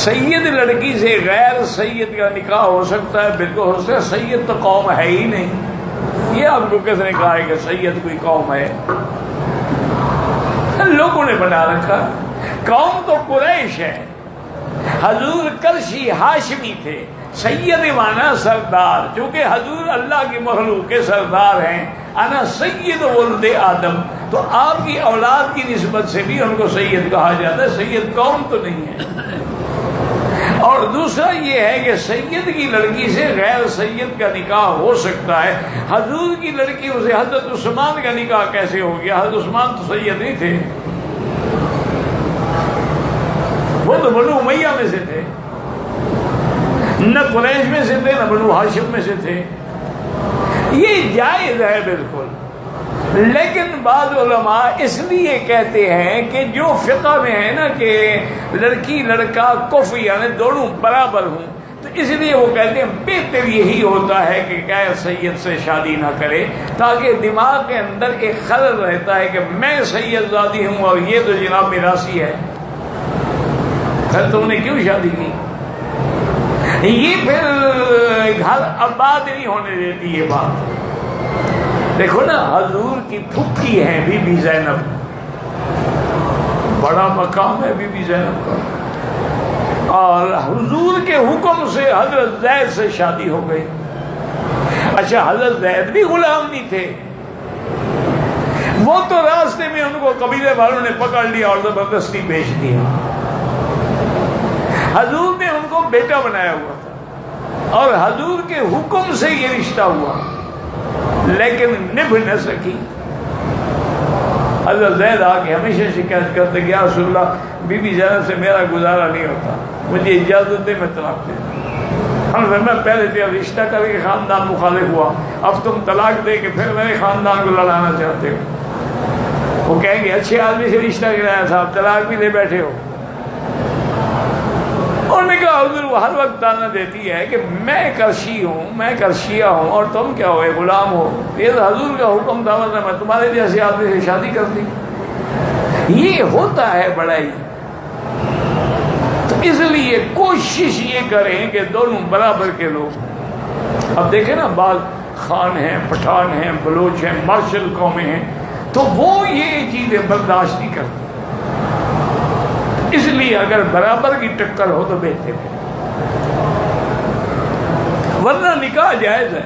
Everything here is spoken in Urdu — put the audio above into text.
سید لڑکی سے غیر سید کا نکاح ہو سکتا ہے؟ بالکل ہو سکتا ہے. سید تو قوم ہے ہی نہیں. یہ آپ کو کس نے کہا ہے کہ سید کوئی قوم ہے؟ لوگوں نے بنا رکھا. قوم تو قریش ہے. حضور قرشی ہاشمی تھے. سید مانا سردار، چونکہ حضور اللہ کی مخلوق کے سردار ہیں. انا سید ولد آدم، تو آپ کی اولاد کی نسبت سے بھی ان کو سید کہا جاتا ہے. سید قوم تو نہیں ہے. اور دوسرا یہ ہے کہ سید کی لڑکی سے غیر سید کا نکاح ہو سکتا ہے. حضور کی لڑکی سے حضرت عثمان کا نکاح کیسے ہو گیا؟ حضرت عثمان تو سید نہیں تھے، وہ تو بنو امیہ میں سے تھے، نہ قریش میں سے تھے نہ بنو ہاشم میں سے تھے. یہ جائز ہے بالکل. لیکن بعض علماء اس لیے کہتے ہیں کہ جو فقہ میں ہے نا کہ لڑکی لڑکا کفر یعنی دونوں برابر ہوں، تو اس لیے وہ کہتے ہیں بہتر یہی ہوتا ہے کہ غیر سید سے شادی نہ کرے، تاکہ دماغ کے اندر ایک خلل رہتا ہے کہ میں سید زادی ہوں اور یہ تو جناب میراثی ہے، پھر تم نے کیوں شادی کی؟ یہ پھر گھر آباد نہیں ہونے دیتی یہ بات. دیکھو نا، حضور کی پھپھی ہے بی بی زینب، بڑا مقام ہے بی بی زینب کا، اور حضور کے حکم سے حضرت زید سے شادی ہو گئی. اچھا، حضرت زید بھی غلام نہیں تھے، وہ تو راستے میں ان کو قبیلے والوں نے پکڑ لیا اور زبردستی بیچ دیا. حضور نے ان کو بیٹا بنایا ہوا تھا اور حضور کے حکم سے یہ رشتہ ہوا، لیکن نبھ نہ سکی. حضرت زید آ کے ہمیشہ شکایت کرتے کہ یا رسول اللہ، بی بی زینب سے میرا گزارا نہیں ہوتا، مجھے اجازت دے، میں طلاق دے. ہم سے میں پہلے تیرا رشتہ کر کے خاندان مخالف ہوا، اب تم طلاق دے کے پھر میرے خاندان کو لڑانا چاہتے ہو. وہ کہیں گے اچھے آدمی سے رشتہ گرایا تھا، اب طلاق بھی لے بیٹھے ہو. انہوں نے کہا حضور وہ ہر وقت تانا دیتی ہے کہ میں کرشی ہوں، میں کرشیہ ہوں، اور تم کیا ہوئے غلام ہو. یہ تو حضور کا حکم تھا، ورنہ میں تمہارے جیسے آدمی سے شادی کر دی. یہ ہوتا ہے بڑائی. تو اس لیے کوشش یہ کریں کہ دونوں برابر کے لوگ. اب دیکھیں نا، بعض خان ہیں، پٹھان ہیں، بلوچ ہیں، مارشل قومیں ہیں، تو وہ یہ چیزیں برداشت نہیں کرتے. اس لیے اگر برابر کی ٹکر ہو تو بہتر ہے، ورنہ نکاح جائز ہے.